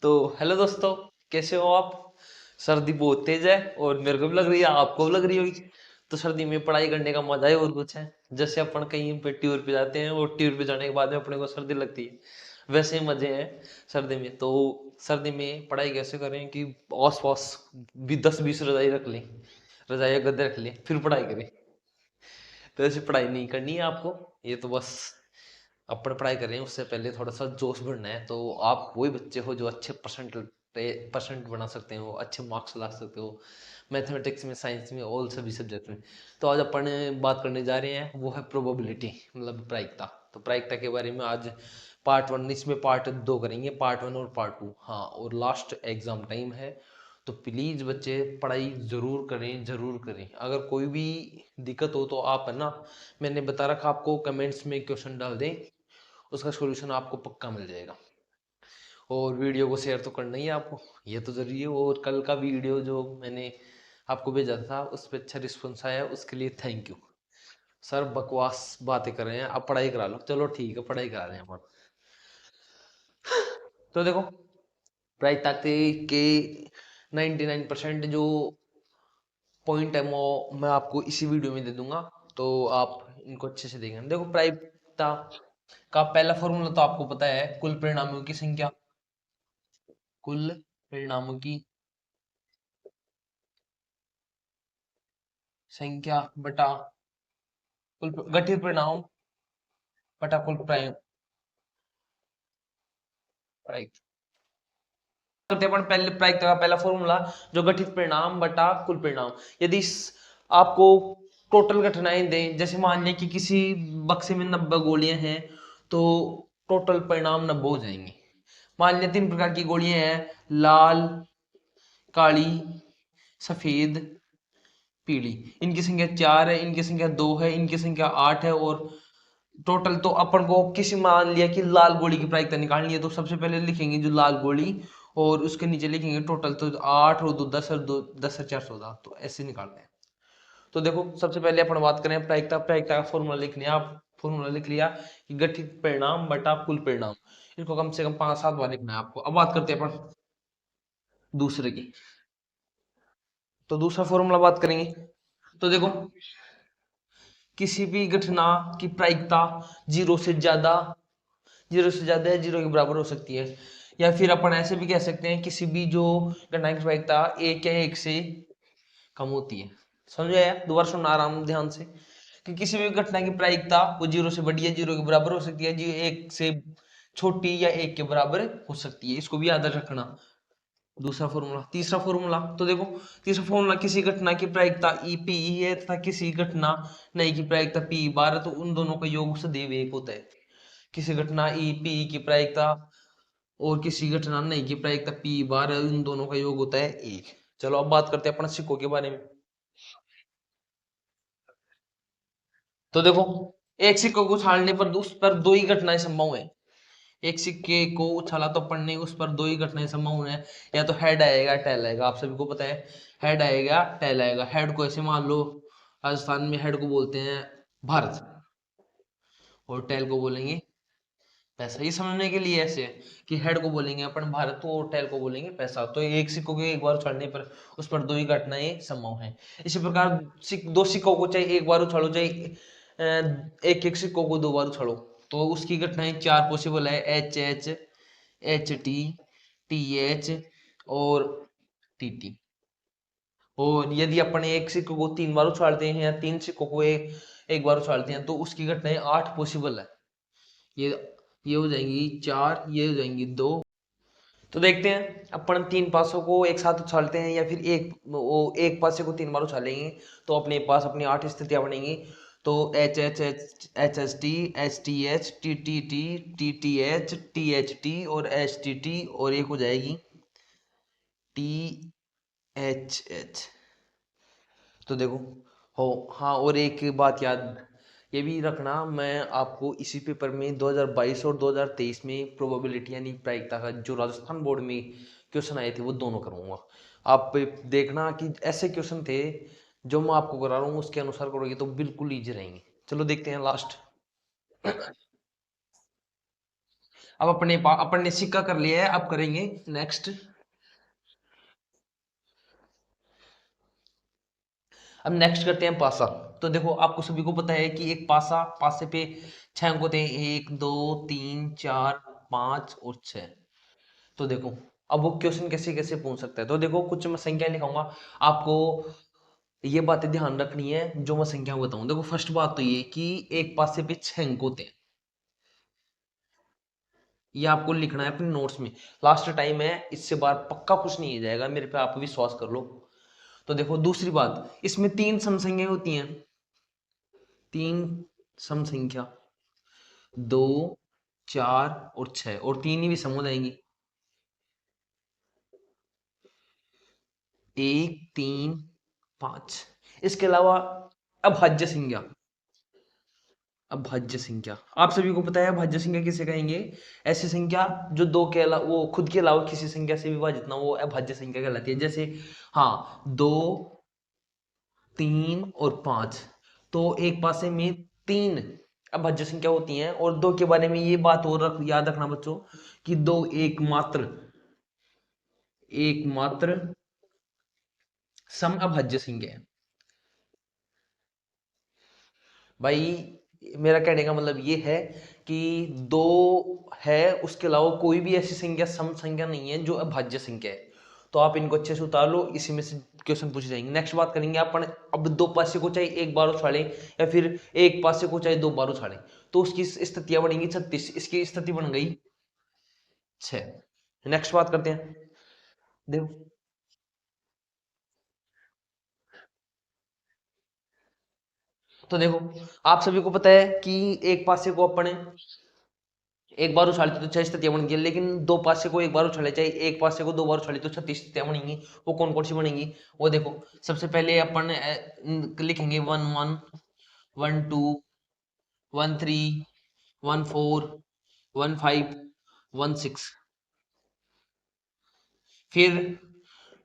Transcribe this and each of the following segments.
तो हेलो दोस्तों, कैसे हो आप। सर्दी बहुत तेज है और मेरे को भी लग रही है, आपको भी लग रही होगी। तो सर्दी में पढ़ाई करने का मजा ही और कुछ है। जैसे अपन कहीं पे टूर पे जाते हैं और टूर पे जाने के बाद में अपने को सर्दी लगती है, वैसे ही मजे हैं सर्दी में। तो सर्दी में पढ़ाई कैसे करें कि आस पास भी 10-20 रजाई रख लें, रजाई या गद्दे रख लें, फिर पढ़ाई करें। तो ऐसे पढ़ाई नहीं करनी है आपको। ये तो बस अपन पढ़ाई कर रहे हैं, उससे पहले थोड़ा सा जोश बढ़ना है। तो आप वही बच्चे हो जो अच्छे परसेंट बना सकते हो, अच्छे मार्क्स ला सकते हो मैथमेटिक्स में, साइंस में, ऑल सभी सब्जेक्ट में। तो आज अपन बात करने जा रहे हैं, वो है प्रोबेबिलिटी, मतलब प्रायिकता। तो प्रायिकता के बारे में आज पार्ट 1, इसमें पार्ट 2 करेंगे, पार्ट 1 और पार्ट 2। हाँ, और लास्ट एग्जाम टाइम है, तो प्लीज़ बच्चे पढ़ाई ज़रूर करें, ज़रूर करें। अगर कोई भी दिक्कत हो तो आप है ना, मैंने बता रखा आपको, कमेंट्स में क्वेश्चन डाल दें, उसका सॉल्यूशन आपको पक्का मिल जाएगा। और वीडियो को शेयर तो करना ही है आपको, ये तो ज़रूरी है। और कल का वीडियो जो मैंने आपको भेजा था उस पर अच्छा रिस्पॉन्स आया, उसके लिए थैंक यू। सर बकवास बातें कर रहे हैं, आप पढ़ाई करा लो। चलो ठीक है, पढ़ाई करा रहे हैं अपन। तो देखो, प्रायिकता के 99% जो पॉइंट है वो मैं आपको इसी वीडियो में दे दूंगा। तो आप इनको अच्छे से देखें। देखो, प्रायिकता का पहला फॉर्मूला तो आपको पता है, कुल परिणामों की संख्या, कुल परिणामों की संख्या बटा गठित परिणाम बटा कुल प्रायिकता करते हैं। अपन पहले प्रायिकता का पहला फॉर्मूला, जो गठित परिणाम बटा कुल परिणाम। यदि आपको टोटल घटनाएं दें, जैसे मान लिया कि किसी बक्से में 90 गोलियां हैं, तो टोटल परिणाम 90 हो जाएंगे। मान लिया 3 प्रकार की गोलियां हैं, लाल, काली, सफेद, पीली। इनकी संख्या 4 है, इनकी संख्या 2 है, इनकी संख्या 8 है। और टोटल तो अपन को किसी, मान लिया कि लाल गोली की प्रायिकता निकालनी है, तो सबसे पहले लिखेंगे जो लाल गोली, और उसके नीचे लिखेंगे टोटल। तो 8 और 2 10 और 2 10 और 4 14। तो ऐसे निकालते हैं। तो देखो, सबसे पहले अपन बात करें प्रायिकता। प्रायिकता का फॉर्मूला लिख लिया आप, फॉर्मूला लिख लिया कि गठित परिणाम बटा कुल परिणाम। इनको कम से कम 5-7 बार लिखना है आपको। अब बात करते हैं अपन दूसरे की। तो दूसरा फॉर्मूला बात करेंगे। तो देखो, किसी भी घटना की प्रायिकता जीरो से ज्यादा, या जीरो के बराबर हो सकती है। या फिर अपन ऐसे भी कह सकते हैं, किसी भी जो घटना की प्रायिकता 1 या 1 से कम होती है। समझ आया? दोबारा सुनना आराम ध्यान से, कि किसी भी घटना की प्रायिकता वो जीरो से बड़ी या जीरो के बराबर हो सकती है, जी 1 से छोटी या 1 के बराबर हो सकती है। इसको भी याद रखना। दूसरा फॉर्मूला। तीसरा फॉर्मूला, तो देखो, तीसरा फॉर्मूला, किसी घटना की प्रायिकता ई पी ई है तथा किसी घटना नहीं की प्रायिकता पी बार है, तो उन दोनों का योग सदैव एक होता है। किसी घटना ई पी की प्रायिकता और किसी घटना नहीं की प्रायिकता पी बार है, उन दोनों का योग होता है 1। चलो अब बात करते हैं अपना सिक्कों के बारे में। तो देखो, एक सिक्कों को उछालने पर उस पर दो ही घटनाएं संभव है। एक सिक्के को उछाला तो पढ़ने उस पर दो ही घटनाएं संभव है। या तो हेड आएगा, टेल आएगा। आप सभी को पता है, हेड आएगा, टेल आएगा। हेड को ऐसे मान लो, राजस्थान में हेड को बोलते हैं भारत, और टेल को बोलेंगे पैसा। ये समझने के लिए ऐसे है कि हेड को बोलेंगे अपन भारत, तो और टेल को बोलेंगे पैसा। तो एक सिक्कों के एक बार उछालने पर उस पर दो ही घटनाएं संभव हैं। इसी प्रकार दो सिक्कों को चाहे एक बार उछालो, चाहे एक एक सिक्कों को 2 बार उछालो, तो उसकी घटनाएं 4 पॉसिबल है। H H, H T, T H और टी टी। और यदि अपन एक सिक्कों को 3 बार उछालते हैं, या 3 सिक्कों को एक बार उछालते हैं, तो उसकी घटनाएं 8 पॉसिबल है। ये ये हो जाएंगी 4, ये हो जाएंगी 2। तो देखते हैं, अपन 3 पासों को एक साथ उछालते हैं या फिर एक पासे को 3 बार उछालेंगे, तो अपने पास अपनी 8 स्थितियां बनेंगी। तो H H T, H T H, T T T, T H T और एच टी टी, और एक हो जाएगी टी एच एच। तो देखो, हो, हाँ, और एक बात याद ये भी रखना, मैं आपको इसी पेपर में 2022 और 2023 में प्रोबेबिलिटी यानी प्रायिकता का जो राजस्थान बोर्ड में क्वेश्चन आए थे वो दोनों करूंगा। आप देखना कि ऐसे क्वेश्चन थे जो मैं आपको करा रहा हूँ, उसके अनुसार करोगे तो बिल्कुल ईजी रहेंगे। चलो देखते हैं लास्ट। अब अपन ने सिक्का कर लिया है, अब करेंगे नेक्स्ट। अब नेक्स्ट करते हैं पासा। तो देखो आपको सभी को पता है कि एक पासा, पासे पे 6 अंक होते हैं, 1 2 3 4 5 और 6। तो देखो अब वो क्वेश्चन कैसे कैसे पूछ सकता है, तो देखो कुछ मैं संख्या लिखाऊंगा, आपको ये बातें ध्यान रखनी है जो मैं संख्या बताऊं। देखो फर्स्ट बात तो ये कि एक पासे पे 6 अंक होते हैं, ये आपको लिखना है अपने नोट्स में। लास्ट टाइम है, इससे बार पक्का कुछ नहीं हो जाएगा, मेरे पे आप विश्वास कर लो। तो देखो दूसरी बात, इसमें 3 सम संख्याएं होती हैं, 3 सम संख्या, 2 4 और 6, और 3 ही भी सम हो जाएंगी, 1 3 5। इसके अलावा अभाज्य संख्या, अभाज्य संख्या आप सभी को पता है अभाज्य संख्या किसे कहेंगे? ऐसी संख्या जो दो के अलावा, वो खुद के अलावा किसी संख्या से विभाजित ना हो, वो अभाज्य संख्या कहलाती है। जैसे हाँ, 2 3 और 5, तो एक पासे में 3 अभाज्य संख्या होती हैं, और दो के बारे में ये बात और याद रखना बच्चों कि दो एकमात्र सम अभाज्य संख्या है। भाई मेरा कहने का मतलब ये है कि दो है, उसके अलावा कोई भी ऐसी संख्या सम संख्या नहीं है जो अभाज्य संख्या है। तो आप इनको अच्छे से उतार लो, इसी में से क्वेश्चन पूछे जाएंगे। नेक्स्ट बात करेंगे अपन, अब दो पासे को चाहे एक बार उछाड़े या फिर एक पासे को चाहे 2 बार उछाड़े, तो उसकी स्थितियां बनेंगी 36, इसकी स्थिति बन गई 6। नेक्स्ट बात करते हैं। देखो तो देखो आप सभी को पता है कि एक पासे को अपने एक बार उछालते तो 6 स्थितियां बनेंगी, लेकिन दो पासे को एक बार उछाले चाहे एक पासे को 2 बार उछाले तो 36 स्थितियां बनेंगी। वो कौन कौन सी बनेंगी वो देखो। सबसे पहले अपन लिखेंगे 1 1 1 2 1 3 1 4 1 5 1 6। फिर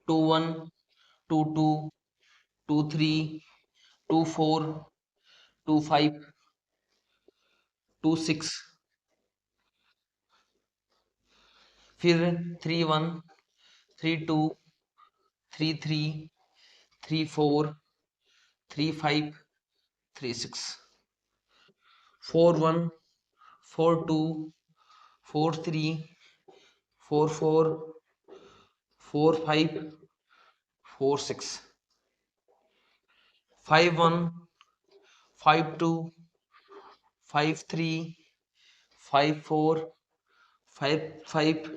2 1 2 2 2 3 2 4 2 5 2 6। फिर 3 1 3 2 3 3 4 3 5 3 6। 4 1 4 2 4 3 4 4 4 5 4 6। 5 1 5 2 5 3 5 4 5 5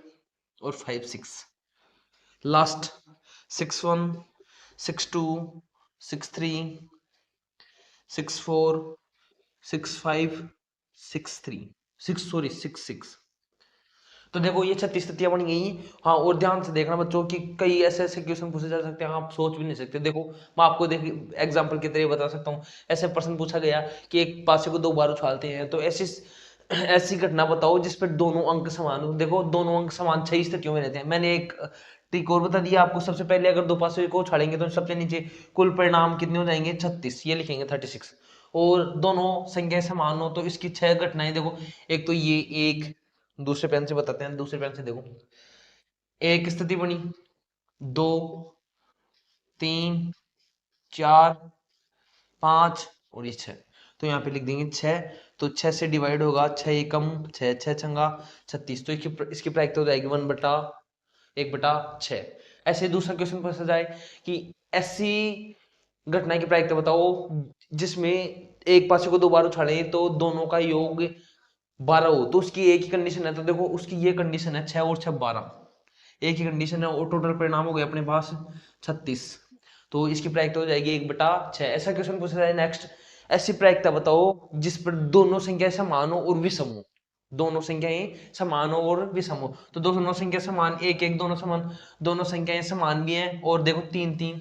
और 5 6। Last 6 1 6 2 6 3 6 4 6 5 6 3 6 sorry 6 6। तो देखो ये 36 स्थितियां बन गई। हाँ और ध्यान से देखना बच्चों कि कई ऐसे ऐसे क्वेश्चन पूछे जा सकते हैं आप सोच भी नहीं सकते। देखो मैं आपको देख एग्जांपल के तरीके बता सकता हूँ। ऐसे प्रश्न पूछा गया कि एक पासे को 2 बार उछालते हैं, तो ऐसी ऐसी घटना बताओ जिस पर दोनों अंक समान हो। देखो दोनों अंक समान 6 स्थितियों में रहते हैं। मैंने एक ट्रिक और बता दिया आपको। सबसे पहले अगर दो पासे को उछालेंगे तो सबसे नीचे कुल परिणाम कितने हो जाएंगे 36, ये लिखेंगे 36। और दोनों संख्याएं समान हो तो इसकी 6 घटनाएं देखो। एक तो ये एक, दूसरे पेन से बताते हैं, दूसरे पेन से देखो। एक स्थिति बनी, 2 3 4 5 और ये 6। तो यहाँ पे लिख देंगे 6। तो 6 से डिवाइड होगा, 6 एकम 6, 6 छंगा 36। तो इसकी प्रायिकता हो जाएगी 1/1/6। ऐसे दूसरा क्वेश्चन पूछा जाए कि ऐसी घटना की प्रायिकता बताओ जिसमें एक पासे को 2 बार उछाले तो दोनों का योग 12 हो। तो उसकी एक ही कंडीशन है। तो देखो उसकी ये कंडीशन है 6 और 6 12, एक ही कंडीशन है, और टोटल परिणाम हो गए अपने पास 36। तो इसकी प्रायिकता हो जाएगी 1/6। ऐसा क्वेश्चन पूछा जाए नेक्स्ट, ऐसी प्रायिकता बताओ जिस पर दोनों संख्याएं समान हो और विषम हो। दोनों संख्याएं समान हो और विषम हो। तो दोनों संख्या समान, एक एक दोनों समान, दोनों संख्याएं समान भी हैं और देखो 3 3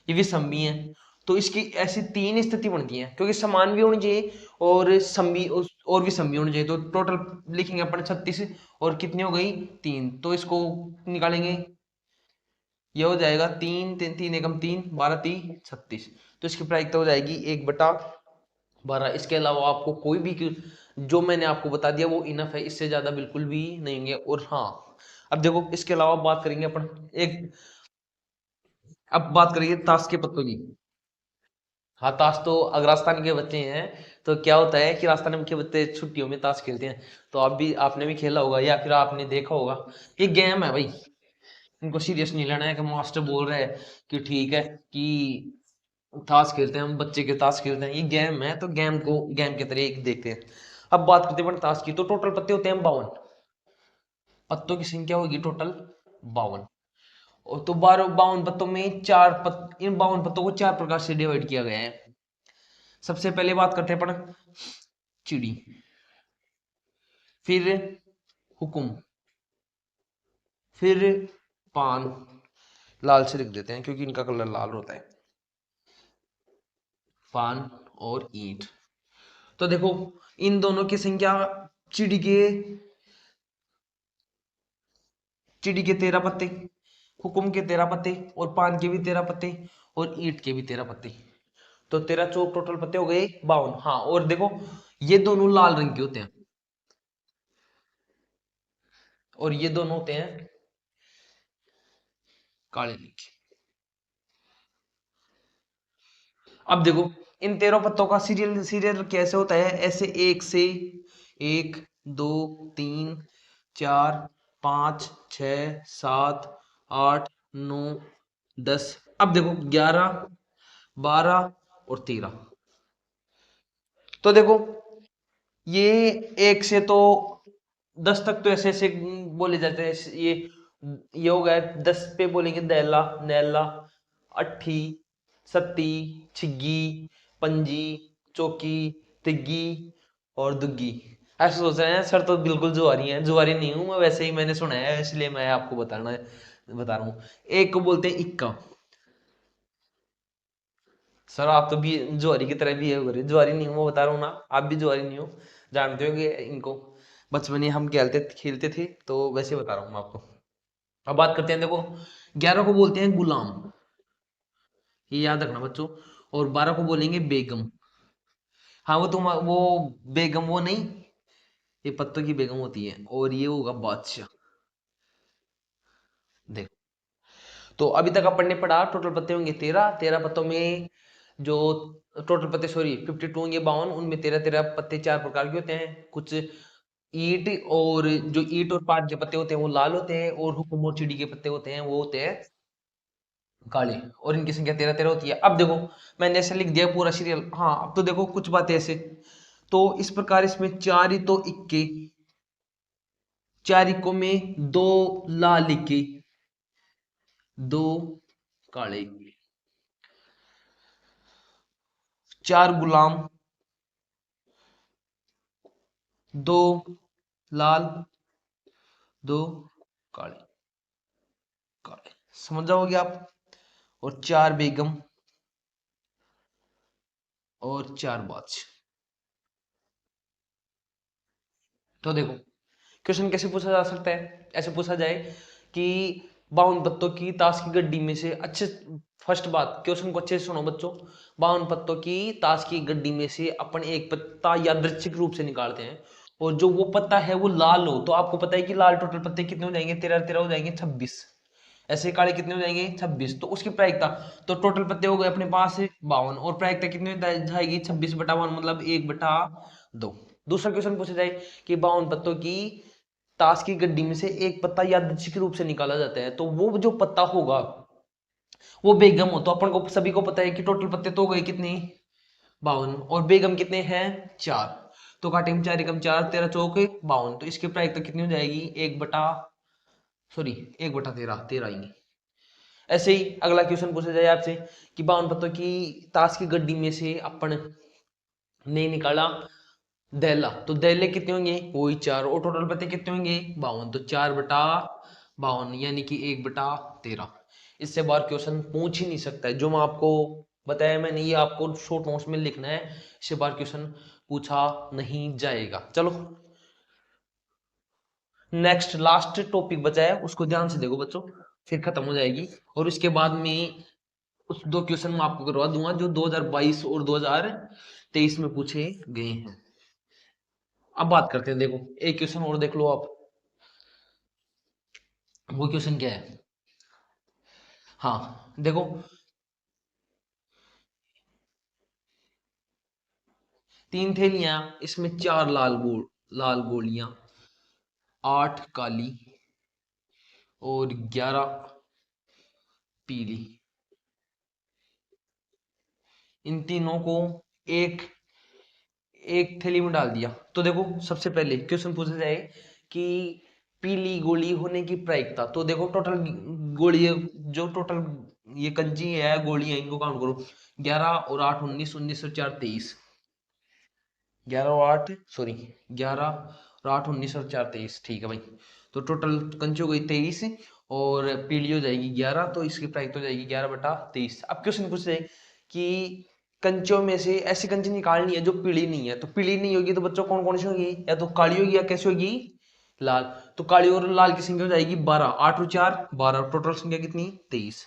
ये विषम भी हैं। तो इसकी ऐसी 3 स्थिति बनती है, क्योंकि समान भी होनी चाहिए और सम भी और भी सम भी होनी चाहिए। तो टोटल लिखेंगे अपन 36 और कितनी हो गई 3। तो इसको निकालेंगे, ये हो जाएगा 3 3 3 एकम 3 12 3 36। तो इसकी प्रायिकता हो जाएगी 1/12। इसके अलावा आपको कोई भी जो मैंने आपको बता दिया वो इनफ है, इससे ज्यादा बिल्कुल भी नहीं होंगे। और हाँ, अब देखो इसके अलावा बात करेंगे अपन एक, अब बात करेंगे ताश के पत्तों की। हाँ, ताश तो अगर राजस्थान के बच्चे हैं तो क्या होता है कि राजस्थान के बच्चे छुट्टियों में ताश खेलते हैं। तो आप भी, आपने भी खेला होगा या फिर आपने देखा होगा। ये गेम है भाई, इनको सीरियस नहीं लेना है कि मास्टर बोल रहे हैं कि ठीक है कि ताश खेलते हैं हम, बच्चे के ताश खेलते हैं। ये गेम है तो गेम को गेम के तरह एक देखते हैं। अब बात करते हैं अपन ताश की। तो टोटल पत्ते होते हैं 52, पत्तों की संख्या होगी टोटल 52। और तो 52 पत्तों में इन 52 पत्तों को 4 प्रकार से डिवाइड किया गया है। सबसे पहले बात करते हैं अपन चिड़ी, फिर हुकुम, फिर पान, लाल से लिख देते हैं क्योंकि इनका कलर लाल होता है, पान और ईंट। तो देखो इन दोनों की संख्या, चिड़ी के चिड़ी के 13 पत्ते, हुकुम के 13 पत्ते, और पान के भी 13 पत्ते, और ईंट के भी 13 पत्ते। तो 13 चौक टोटल पत्ते हो गए 52। हाँ, और देखो ये दोनों लाल रंग के होते हैं और ये दोनों होते हैं काले रंग के। अब देखो इन 13 पत्तों का सीरियल सीरियल कैसे होता है, ऐसे एक से, 1 2 3 4 5 6 7 8 9 10। अब देखो 11 12 और 13। तो देखो ये एक से तो 10 तक तो ऐसे ऐसे बोले जाते हैं। ये हो गया 10 पे बोलेंगे दैला, नैला, अट्ठी, सत्ती, छिग्गी, पंजी, चौकी, तिग्गी और दुग्गी। ऐसे सोच रहे हैं सर तो बिल्कुल जुआरी है। जुआरी नहीं हूं मैं, वैसे ही मैंने सुना है इसलिए मैं आपको बता रहा हूँ। एक को बोलते हैं इक्का। सर आप तो भी जुआरी की तरह बिहेव कर रहे हो। जुआरी नहीं हूँ मैं, बता रहा हूँ ना, आप भी जुआरी नहीं हो। जानते होगे इनको, बचपन में हम खेलते खेलते थे, तो वैसे बता रहा हूँ मैं आपको। अब बात करते हैं, देखो 11 को बोलते हैं गुलाम, ये याद रखना बच्चों। और 12 को बोलेंगे बेगम। हाँ वो बेगम वो नहीं, ये पत्तों की बेगम होती है। और ये होगा बादशाह। देखो तो अभी तक अपन ने पढ़ा टोटल पत्ते होंगे 13, 13 पत्तों में जो टोटल पत्ते, सॉरी 52 होंगे 52, उनमें 13 13 पत्ते 4 प्रकार के होते हैं। कुछ ईंट, और जो ईंट और पाट के पत्ते होते हैं वो लाल होते हैं, और हुक्म और चिड़ी के पत्ते होते हैं वो होते हैं काले। और इनकी संख्या 13 13 होती है। अब देखो मैंने ऐसे लिख दिया पूरा सीरियल। हाँ, अब तो देखो कुछ बातें ऐसे। तो इस प्रकार इसमें चार ही तो इक्के, चार इक्कों में दो लाल इक्के, दो काले इक्के, चार गुलाम, दो लाल, दो काले, काले, समझ जाओगे आप। और चार बेगम और चार बादशाह। तो देखो क्वेश्चन कैसे पूछा जा सकता है, ऐसे पूछा जाए कि 52 पत्तों की ताश की गड्डी में से, अच्छे, फर्स्ट बात क्वेश्चन को अच्छे से सुनो बच्चों। 52 पत्तों की ताश की गड्डी में से अपन एक पत्ता यादृच्छिक रूप से निकालते हैं, और जो वो पत्ता है वो लाल हो, तो आपको पता है कि लाल टोटल पत्ते कितने हो जाएंगे, 13 13 हो जाएंगे 26। ऐसे काले कितने हो जाएंगे 26। तो उसकी प्रायिकता, तो टोटल पत्ते हो गए अपने पास 52, और प्रायिकता कितनी हो जाएगी 26/1, मतलब 1/2। दूसरा क्वेश्चन पूछा जाए कि 52 पत्तों की ताश की गड्डी में से एक पत्ता यादृच्छिक रूप से निकाला जाता है, तो वो जो पत्ता होगा वो बेगम हो। तो अपन को सभी को पता है कि टोटल पत्ते तो हो गए कितने 52, और बेगम कितने हैं 4। तो काटेंगे 4 एकम 4, 13 चौक 52। तो इसकी प्रायिकता कितनी हो जाएगी 1/13 13 आएंगे। ऐसे ही अगला क्वेश्चन पूछा जाए आपसे कि 52 पत्तों की ताश की गड्डी में से अपन ने निकाला दहला, तो दहले कितने होंगे वही 4, और टोटल पत्ते कितने होंगे 52। तो 4/52 यानी कि 1/13। इससे बाहर क्वेश्चन पूछ ही नहीं सकता है। जो मैं आपको बताया मैंने, ये आपको शॉर्ट नोट्स में लिखना है, इससे बाहर क्वेश्चन पूछा नहीं जाएगा। चलो नेक्स्ट लास्ट टॉपिक बचा है, उसको ध्यान से देखो बच्चों, फिर खत्म हो जाएगी। और उसके बाद में उस दो क्वेश्चन मैं आपको करवा दूंगा जो 2022 और 2023 में पूछे गए हैं। अब बात करते हैं, देखो एक क्वेश्चन और देख लो आप। वो क्वेश्चन क्या है? हाँ देखो, 3 थैलियां, इसमें 4 लाल गोलियां, 8 काली और 11 पीली। इन तीनों को एक एक थैली में डाल दिया। तो देखो सबसे पहले क्वेश्चन पूछा जाए कि पीली गोली होने की प्रायिकता। तो देखो टोटल गोली, जो टोटल ये कंची है गोली है, इनको काउंट करो। 11 और 8 19, 19 और 4 23। 11 और 8 19 और 4 23, ठीक है भाई। तो टोटल कंची हो गई 23 और पीली हो जाएगी 11, तो इसकी प्रायिकता हो जाएगी 11/23। अब क्वेश्चन पूछ रहे हैं कि कंचों में से ऐसी कंची निकालनी है जो पीली नहीं है। तो पीली नहीं होगी तो बच्चों कौन कौन सी होगी? या तो काली होगी या कैसी होगी? लाल। तो काली और लाल की संख्या हो जाएगी 12, 8 और 4 12, टोटल संख्या कितनी? 23।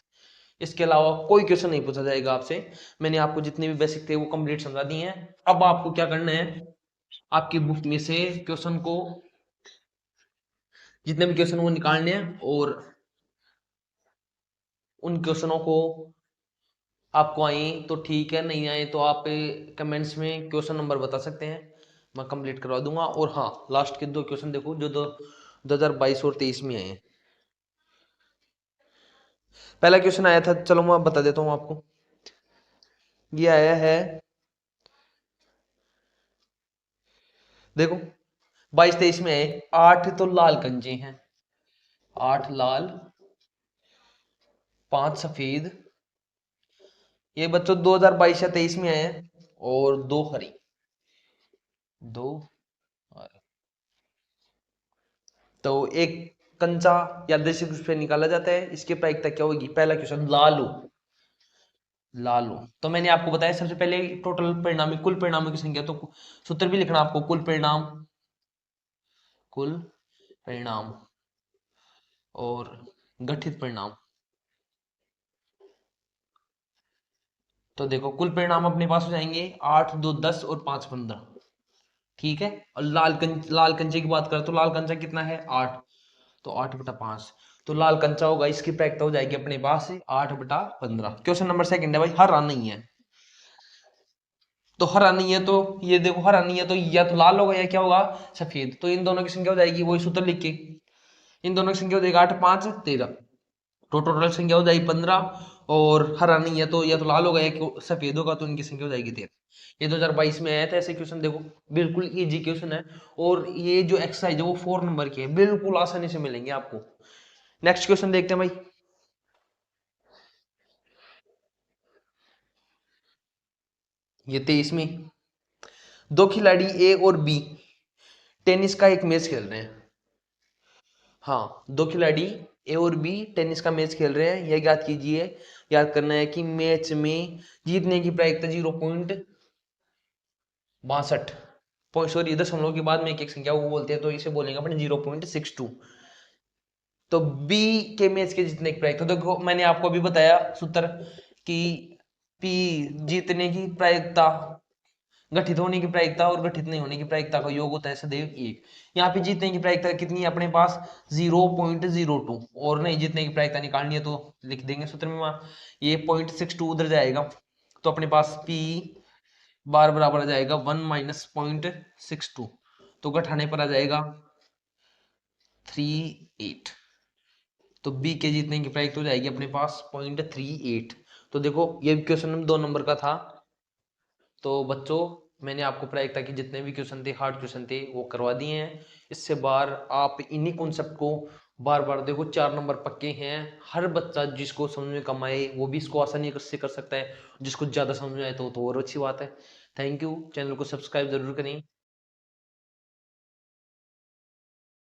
इसके अलावा कोई क्वेश्चन नहीं पूछा जाएगा आपसे। मैंने आपको जितने भी बेसिक थे वो कंप्लीट समझा दिए हैं। अब आपको क्या करना है, आपकी बुक में से क्वेश्चन को, जितने भी क्वेश्चन वो निकालने हैं, और उन क्वेश्चनों को आपको आए तो ठीक है, नहीं आए तो आप कमेंट्स में क्वेश्चन नंबर बता सकते हैं, मैं कंप्लीट करवा दूंगा। और हाँ, लास्ट के 2 क्वेश्चन देखो जो 2022 और 23 में आए हैं। पहला क्वेश्चन आया था, चलो मैं बता देता हूँ आपको। ये आया है, देखो 22-23 में आए 8 तो लाल कंचे हैं, 8 लाल, 5 सफेद। ये बच्चों 2022 या 23 में आए हैं। और 2 हरी, 2 हरी। तो एक कंचा यादृच्छिक रूप से निकाला जाता है, इसकी प्रायिकता क्या होगी? पहला क्वेश्चन, लाल हो, लाल हो। तो मैंने आपको बताया सबसे पहले टोटल परिणामी, कुल परिणामों की संख्या। तो सूत्र भी लिखना आपको, कुल परिणाम, कुल परिणाम और गठित परिणाम। तो देखो कुल परिणाम अपने पास हो जाएंगे 8 2 10 और 5 15, ठीक है। और लाल कंचे की बात करें तो लाल कंचा कितना है? 8। तो 8/5। तो लाल कंचा होगा, इसकी प्रायिकता हो जाएगी अपने पास 8/15। क्वेश्चन नंबर सेकंड है भाई, हरा नहीं है। तो हरा नहीं है तो ये देखो, हरा नहीं है तो या तो लाल होगा या क्या होगा? सफेद। तो इन दोनों की संख्या हो जाएगी, वही सूत्र लिख के, इन दोनों की संख्या हो जाएगी 8 5 13। तो टोटल संख्या हो जाएगी 15। और हरा नहीं है तो या तो लाल होगा या सफेद होगा, तो इनकी संख्या हो जाएगी 13। ये 2022 में आया था ऐसे क्वेश्चन, देखो बिल्कुल इजी क्वेश्चन है। और ये जो एक्सरसाइज है वो 4 नंबर की है, बिल्कुल आसानी से मिलेंगे आपको। नेक्स्ट क्वेश्चन देखते हैं भाई। ये 23 में 2 खिलाड़ी ए और बी टेनिस का एक मैच खेल रहे हैं। हाँ, 2 खिलाड़ी ए और बी टेनिस का मैच खेल रहे हैं। यह याद कीजिए, याद करना है कि मैच में जीतने की प्रायिकता 0.62, सॉरी दशमलव के बाद में एक संख्या वो बोलते हैं, तो इसे बोलेंगे अपने 0.62। तो बी के मैच के जीतने की प्रायिकता, देखो मैंने आपको अभी बताया सूत्र कि पी जीतने की प्रायिकता, गठित होने की प्रायिकता और गठित नहीं होने की प्रायिकता का योग होता है सदैव 1। यहाँ पे जीतने की प्रायिकता कितनी है अपने पास? 0.02। और नहीं, जीतने की प्रायिकता निकालनी है तो लिख देंगे सूत्र में वहां, ये 0.62 उधर जाएगा। तो अपने पास P बार बराबर आ जाएगा 1 माइनस 0.62। तो घटाने पर आ जाएगा 38। तो बी के जीतने की प्रायिकता हो जाएगी अपने पास 0.38। तो देखो ये क्वेश्चन 2 नंबर का था। तो बच्चों, मैंने आपको प्रायिकता के जितने भी क्वेश्चन थे, हार्ड क्वेश्चन थे, वो करवा दिए हैं। इससे बार आप इन्हीं कॉन्सेप्ट को बार बार देखो, 4 नंबर पक्के हैं। हर बच्चा जिसको समझ में कम आए वो भी इसको आसानी से कर सकता है, जिसको ज्यादा समझ में आए तो और अच्छी बात है। थैंक यू, चैनल को सब्सक्राइब जरूर करें।